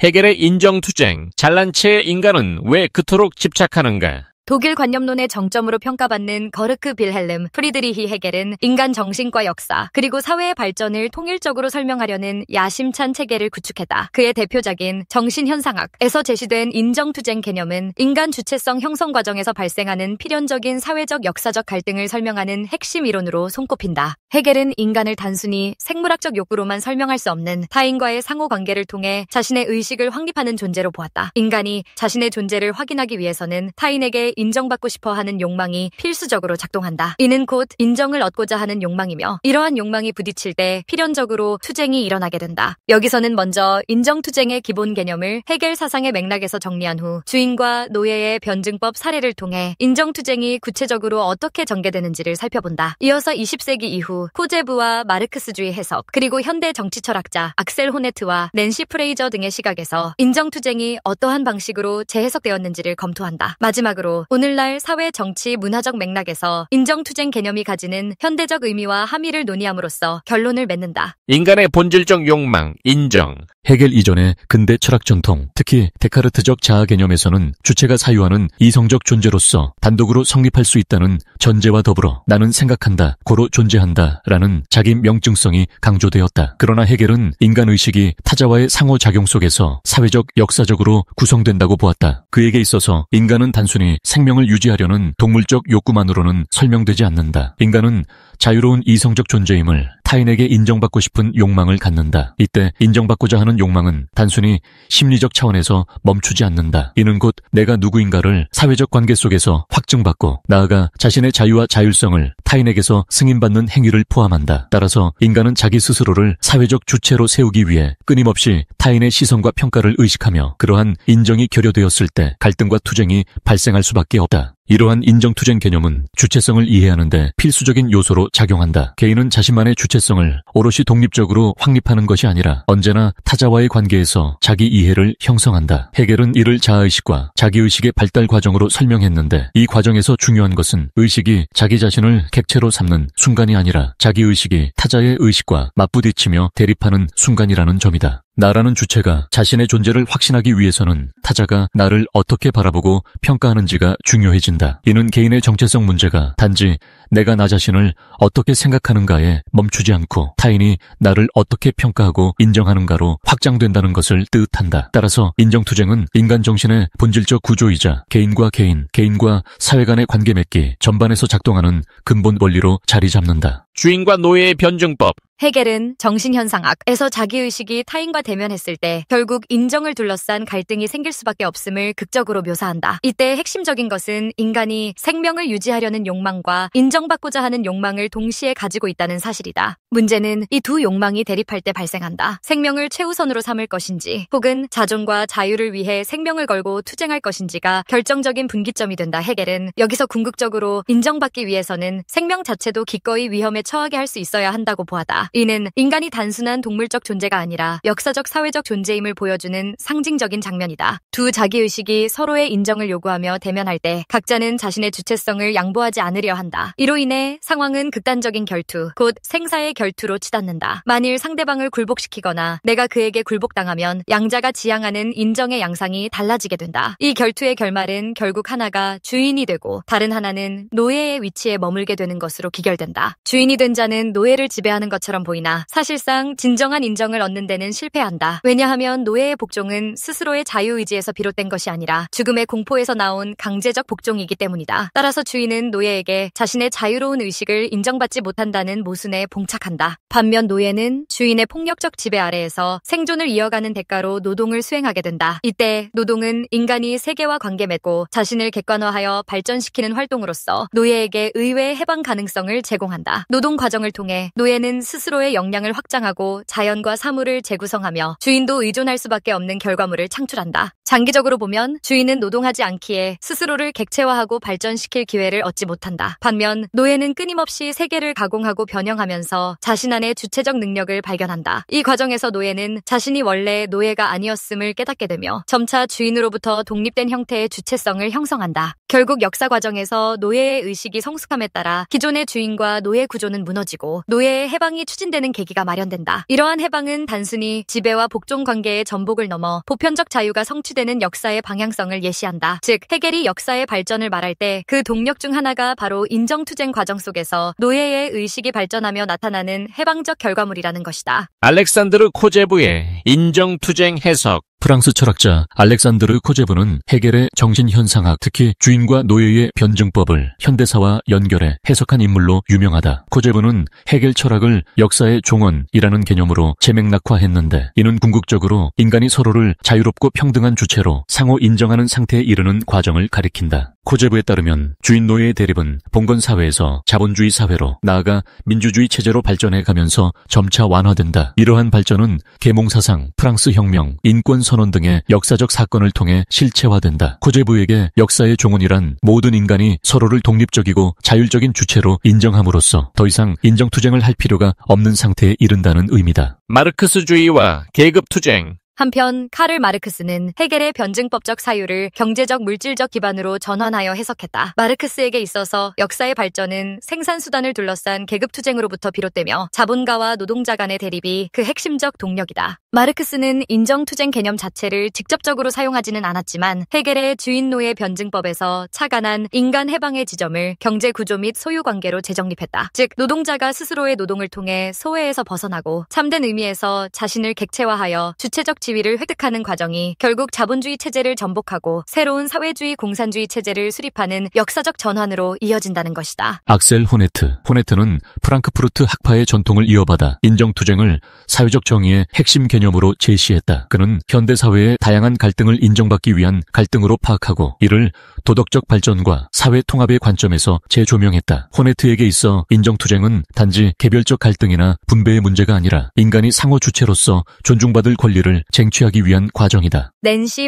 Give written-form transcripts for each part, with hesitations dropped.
해겔의 인정투쟁, 잘난 체의 인간은 왜 그토록 집착하는가? 독일 관념론의 정점으로 평가받는 거르크 빌헬름 프리드리히 해겔은 인간 정신과 역사, 그리고 사회의 발전을 통일적으로 설명하려는 야심찬 체계를 구축했다. 그의 대표작인 정신현상학에서 제시된 인정투쟁 개념은 인간 주체성 형성 과정에서 발생하는 필연적인 사회적 역사적 갈등을 설명하는 핵심 이론으로 손꼽힌다. 해겔은 인간을 단순히 생물학적 욕구로만 설명할 수 없는 타인과의 상호관계를 통해 자신의 의식을 확립하는 존재로 보았다. 인간이 자신의 존재를 확인하기 위해서는 타인에게 인정받고 싶어 하는 욕망이 필수적으로 작동한다. 이는 곧 인정을 얻고자 하는 욕망이며, 이러한 욕망이 부딪힐 때 필연적으로 투쟁이 일어나게 된다. 여기서는 먼저 인정투쟁의 기본 개념을 해겔 사상의 맥락에서 정리한 후 주인과 노예의 변증법 사례를 통해 인정투쟁이 구체적으로 어떻게 전개되는지를 살펴본다. 이어서 20세기 이후 코제부와 마르크스주의 해석, 그리고 현대 정치철학자 악셀 호네트와 낸시 프레이저 등의 시각에서 인정투쟁이 어떠한 방식으로 재해석되었는지를 검토한다. 마지막으로 오늘날 사회, 정치, 문화적 맥락에서 인정투쟁 개념이 가지는 현대적 의미와 함의를 논의함으로써 결론을 맺는다. 인간의 본질적 욕망, 인정. 해겔 이전의 근대 철학 전통, 특히 데카르트적 자아 개념에서는 주체가 사유하는 이성적 존재로서 단독으로 성립할 수 있다는 전제와 더불어 나는 생각한다, 고로 존재한다 라는 자기 명증성이 강조되었다. 그러나 해겔은 인간의식이 타자와의 상호작용 속에서 사회적, 역사적으로 구성된다고 보았다. 그에게 있어서 인간은 단순히 생명을 유지하려는 동물적 욕구만으로는 설명되지 않는다. 인간은 자유로운 이성적 존재임을, 타인에게 인정받고 싶은 욕망을 갖는다. 이때 인정받고자 하는 욕망은 단순히 심리적 차원에서 멈추지 않는다. 이는 곧 내가 누구인가를 사회적 관계 속에서 확증받고 나아가 자신의 자유와 자율성을 타인에게서 승인받는 행위를 포함한다. 따라서 인간은 자기 스스로를 사회적 주체로 세우기 위해 끊임없이 타인의 시선과 평가를 의식하며 그러한 인정이 결여되었을 때 갈등과 투쟁이 발생할 수밖에 없다. 이러한 인정투쟁 개념은 주체성을 이해하는데 필수적인 요소로 작용한다. 개인은 자신만의 주체성을 오롯이 독립적으로 확립하는 것이 아니라 언제나 타자와의 관계에서 자기 이해를 형성한다. 해겔은 이를 자아의식과 자기의식의 발달 과정으로 설명했는데, 이 과정에서 중요한 것은 의식이 자기 자신을 객체로 삼는 순간이 아니라 자기의식이 타자의 의식과 맞부딪히며 대립하는 순간이라는 점이다. 나라는 주체가 자신의 존재를 확신하기 위해서는 타자가 나를 어떻게 바라보고 평가하는지가 중요해진다. 이는 개인의 정체성 문제가 단지 내가 나 자신을 어떻게 생각하는가에 멈추지 않고 타인이 나를 어떻게 평가하고 인정하는가로 확장된다는 것을 뜻한다. 따라서 인정투쟁은 인간 정신의 본질적 구조이자 개인과 개인, 개인과 사회 간의 관계 맺기 전반에서 작동하는 근본 원리로 자리 잡는다. 주인과 노예의 변증법. 해겔은 정신현상학에서 자기의식이 타인과 대면했을 때 결국 인정을 둘러싼 갈등이 생길 수밖에 없음을 극적으로 묘사한다. 이때 핵심적인 것은 인간이 생명을 유지하려는 욕망과 인정받고자 하는 욕망을 동시에 가지고 있다는 사실이다. 문제는 이 두 욕망이 대립할 때 발생한다. 생명을 최우선으로 삼을 것인지 혹은 자존과 자유를 위해 생명을 걸고 투쟁할 것인지가 결정적인 분기점이 된다. 해겔은 여기서 궁극적으로 인정받기 위해서는 생명 자체도 기꺼이 위험에 처하게 할 수 있어야 한다고 보았다. 이는 인간이 단순한 동물적 존재가 아니라 역사적 사회적 존재임을 보여주는 상징적인 장면이다. 두 자기의식이 서로의 인정을 요구하며 대면할 때 각자는 자신의 주체성을 양보하지 않으려 한다. 이로 인해 상황은 극단적인 결투, 곧 생사의 결투로 치닫는다. 만일 상대방을 굴복시키거나 내가 그에게 굴복당하면 양자가 지향하는 인정의 양상이 달라지게 된다. 이 결투의 결말은 결국 하나가 주인이 되고 다른 하나는 노예의 위치에 머물게 되는 것으로 기결된다. 주인이 된 자는 노예를 지배하는 것처럼 보이나 사실상 진정한 인정을 얻는 데는 실패한다. 왜냐하면 노예의 복종은 스스로의 자유의지에서 비롯된 것이 아니라 죽음의 공포에서 나온 강제적 복종이기 때문이다. 따라서 주인은 노예에게 자신의 자유로운 의식을 인정받지 못한다는 모순에 봉착한다. 반면 노예는 주인의 폭력적 지배 아래에서 생존을 이어가는 대가로 노동을 수행하게 된다. 이때 노동은 인간이 세계와 관계 맺고 자신을 객관화하여 발전시키는 활동으로서 노예에게 의외의 해방 가능성을 제공한다. 노동 과정을 통해 노예는 스스로의 역량을 확장하고 자연과 사물을 재구성하며 주인도 의존할 수밖에 없는 결과물을 창출한다. 장기적으로 보면 주인은 노동하지 않기에 스스로를 객체화하고 발전시킬 기회를 얻지 못한다. 반면 노예는 끊임없이 세계를 가공하고 변형하면서 자신 안의 주체적 능력을 발견한다. 이 과정에서 노예는 자신이 원래 노예가 아니었음을 깨닫게 되며 점차 주인으로부터 독립된 형태의 주체성을 형성한다. 결국 역사 과정에서 노예의 의식이 성숙함에 따라 기존의 주인과 노예 구조는 무너지고 노예의 해방이 추진되는 계기가 마련된다. 이러한 해방은 단순히 지배와 복종 관계의 전복을 넘어 보편적 자유가 성취되는 역사의 방향성을 예시한다. 즉, 헤겔이 역사의 발전을 말할 때 그 동력 중 하나가 바로 인정투쟁 과정 속에서 노예의 의식이 발전하며 나타나는 해방적 결과물이라는 것이다. 알렉산드르 코제브의 인정투쟁 해석. 프랑스 철학자 알렉산드르 코제브는 헤겔의 정신현상학, 특히 주인과 노예의 변증법을 현대사와 연결해 해석한 인물로 유명하다. 코제브는 헤겔 철학을 역사의 종언이라는 개념으로 재맥락화했는데, 이는 궁극적으로 인간이 서로를 자유롭고 평등한 주체로 상호 인정하는 상태에 이르는 과정을 가리킨다. 코제브에 따르면 주인 노예의 대립은 봉건 사회에서 자본주의 사회로 나아가 민주주의 체제로 발전해 가면서 점차 완화된다. 이러한 발전은 계몽사상, 프랑스 혁명, 인권 선언 등의 역사적 사건을 통해 실체화된다. 코제브에게 역사의 종언이란 모든 인간이 서로를 독립적이고 자율적인 주체로 인정함으로써 더 이상 인정투쟁을 할 필요가 없는 상태에 이른다는 의미다. 마르크스주의와 계급투쟁. 한편 카를 마르크스는 헤겔의 변증법적 사유를 경제적 물질적 기반으로 전환하여 해석했다. 마르크스에게 있어서 역사의 발전은 생산수단을 둘러싼 계급투쟁으로부터 비롯되며 자본가와 노동자 간의 대립이 그 핵심적 동력이다. 마르크스는 인정투쟁 개념 자체를 직접적으로 사용하지는 않았지만 헤겔의 주인-노예 변증법에서 착안한 인간 해방의 지점을 경제구조 및 소유관계로 재정립했다. 즉, 노동자가 스스로의 노동을 통해 소외에서 벗어나고 참된 의미에서 자신을 객체화하여 주체적 지위를 획득하는 과정이 결국 자본주의 체제를 전복하고 새로운 사회주의 공산주의 체제를 수립하는 역사적 전환으로 이어진다는 것이다. 악셀 호네트는 프랑크푸르트 학파의 전통을 이어받아 인정투쟁을 사회적 정의의 핵심 개념으로 제시했다. 그는 현대사회의 다양한 갈등을 인정받기 위한 갈등으로 파악하고 이를 도덕적 발전과 사회 통합의 관점에서 재조명했다. 호네트에게 있어 인정투쟁은 단지 개별적 갈등이나 분배의 문제가 아니라 인간이 상호 주체로서 존중받을 권리를 쟁취하기 위한 과정이다. 낸시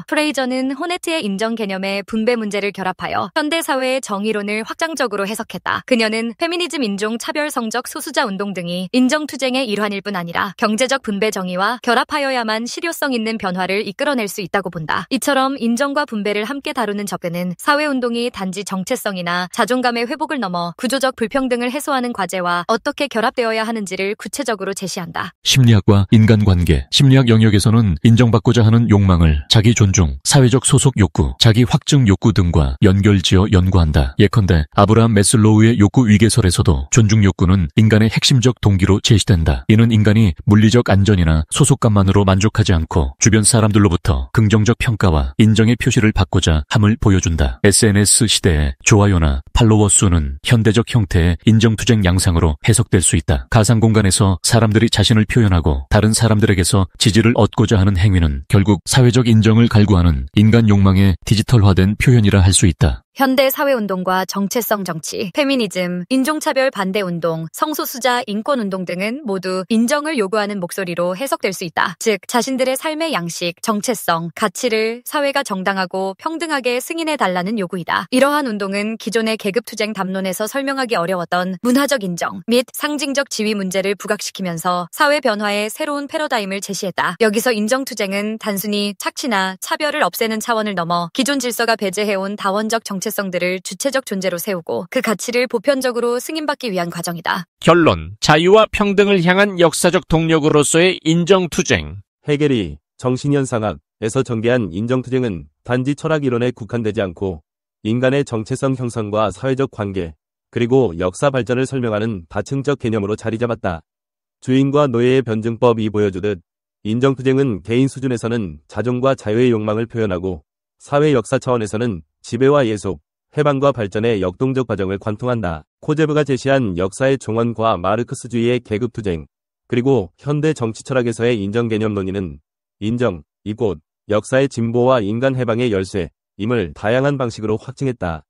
프레이저는 호네트의 인정 개념에 분배 문제를 결합하여 현대사회의 정의론을 확장적으로 해석했다. 그녀는 페미니즘, 인종, 차별성적 소수자 운동 등이 인정투쟁의 일환일 뿐 아니라 경제적 분배 정의와 결합하여야만 실효성 있는 변화를 이끌어낼 수 있다고 본다. 이처럼 인정과 분배를 함께 다루는 접근은 사회운동이 단지 정체성이나 자존감의 회복을 넘어 구조적 불평등을 해소하는 과제와 어떻게 결합되어야 하는지를 구체적으로 제시한다. 심리학과 인간관계. 심리학 영역에서는 인정받고자 하는 욕망을 자기 존중, 사회적 소속 욕구, 자기 확증 욕구 등과 연결지어 연구한다. 예컨대 아브라함 매슬로우의 욕구 위계설에서도 존중 욕구는 인간의 핵심적 동기로 제시된다. 이는 인간이 물리적 안전이나 소속감만으로 만족하지 않고 주변 사람들로부터 긍정적 평가와 인정의 표시를 받고자 함을 보여준다. SNS 시대의 좋아요나 팔로워 수는 현대적 형태의 인정투쟁 양상으로 해석될 수 있다. 가상공간에서 사람들이 자신을 표현하고 다른 사람들에게서 지지를 얻고자 하는 행위는 결국 사회적 인정을 갈구하는 인간 욕망의 디지털화된 표현이라 할 수 있다. 현대 사회운동과 정체성 정치, 페미니즘, 인종차별 반대운동, 성소수자 인권운동 등은 모두 인정을 요구하는 목소리로 해석될 수 있다. 즉, 자신들의 삶의 양식, 정체성, 가치를 사회가 정당하고 평등하게 승인해달라는 요구이다. 이러한 운동은 기존의 계급투쟁 담론에서 설명하기 어려웠던 문화적 인정 및 상징적 지위 문제를 부각시키면서 사회 변화의 새로운 패러다임을 제시했다. 여기서 인정투쟁은 단순히 착취나 차별을 없애는 차원을 넘어 기존 질서가 배제해온 다원적 정체성들을 주체적 존재로 세우고 그 가치를 보편적으로 승인받기 위한 과정이다. 결론, 자유와 평등을 향한 역사적 동력으로서의 인정투쟁. 헤겔이 정신현상학에서 전개한 인정투쟁은 단지 철학 이론에 국한되지 않고 인간의 정체성 형성과 사회적 관계, 그리고 역사 발전을 설명하는 다층적 개념으로 자리 잡았다. 주인과 노예의 변증법이 보여주듯 인정투쟁은 개인 수준에서는 자존과 자유의 욕망을 표현하고 사회 역사 차원에서는 지배와 예속, 해방과 발전의 역동적 과정을 관통한다. 코제브가 제시한 역사의 종언과 마르크스주의의 계급투쟁, 그리고 현대 정치 철학에서의 인정 개념 논의는 인정이 곧 역사의 진보와 인간 해방의 열쇠임을 다양한 방식으로 확증했다.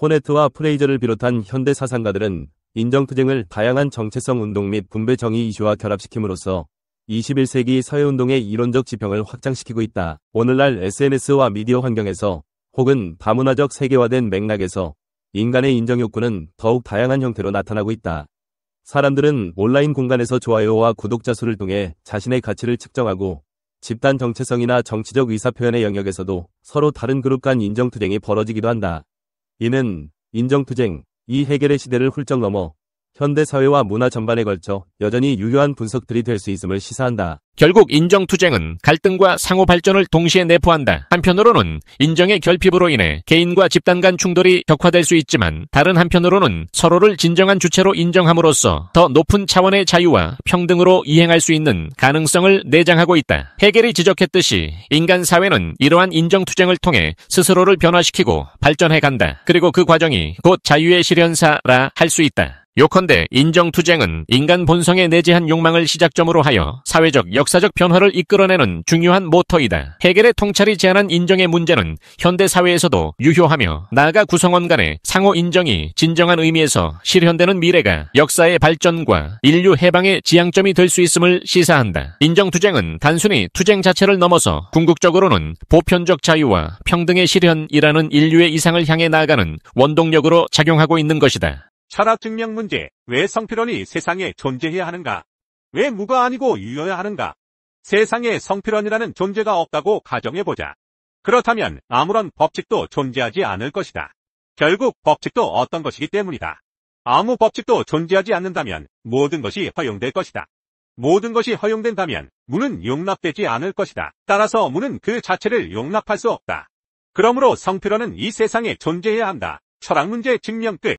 호네트와 프레이저를 비롯한 현대 사상가들은 인정투쟁을 다양한 정체성 운동 및 분배 정의 이슈와 결합시킴으로써 21세기 사회운동의 이론적 지평을 확장시키고 있다. 오늘날 SNS와 미디어 환경에서 혹은 다문화적 세계화된 맥락에서 인간의 인정욕구는 더욱 다양한 형태로 나타나고 있다. 사람들은 온라인 공간에서 좋아요와 구독자 수를 통해 자신의 가치를 측정하고 집단 정체성이나 정치적 의사표현의 영역에서도 서로 다른 그룹 간 인정투쟁이 벌어지기도 한다. 이는 인정투쟁, 이 해결의 시대를 훌쩍 넘어 현대사회와 문화 전반에 걸쳐 여전히 유효한 분석들이 될 수 있음을 시사한다. 결국 인정투쟁은 갈등과 상호 발전을 동시에 내포한다. 한편으로는 인정의 결핍으로 인해 개인과 집단 간 충돌이 격화될 수 있지만 다른 한편으로는 서로를 진정한 주체로 인정함으로써 더 높은 차원의 자유와 평등으로 이행할 수 있는 가능성을 내장하고 있다. 헤겔이 지적했듯이 인간 사회는 이러한 인정투쟁을 통해 스스로를 변화시키고 발전해 간다. 그리고 그 과정이 곧 자유의 실현사라 할 수 있다. 요컨대 인정투쟁은 인간 본성에 내재한 욕망을 시작점으로 하여 사회적, 역사적 변화를 이끌어내는 중요한 모터이다. 헤겔의 통찰이 제안한 인정의 문제는 현대사회에서도 유효하며 나아가 구성원 간의 상호 인정이 진정한 의미에서 실현되는 미래가 역사의 발전과 인류 해방의 지향점이 될 수 있음을 시사한다. 인정투쟁은 단순히 투쟁 자체를 넘어서 궁극적으로는 보편적 자유와 평등의 실현이라는 인류의 이상을 향해 나아가는 원동력으로 작용하고 있는 것이다. 철학 증명 문제. 왜 성필원이 세상에 존재해야 하는가? 왜 무가 아니고 유여야 하는가? 세상에 성필원이라는 존재가 없다고 가정해보자. 그렇다면 아무런 법칙도 존재하지 않을 것이다. 결국 법칙도 어떤 것이기 때문이다. 아무 법칙도 존재하지 않는다면 모든 것이 허용될 것이다. 모든 것이 허용된다면 무는 용납되지 않을 것이다. 따라서 무는 그 자체를 용납할 수 없다. 그러므로 성필원은 이 세상에 존재해야 한다. 철학 문제 증명 끝.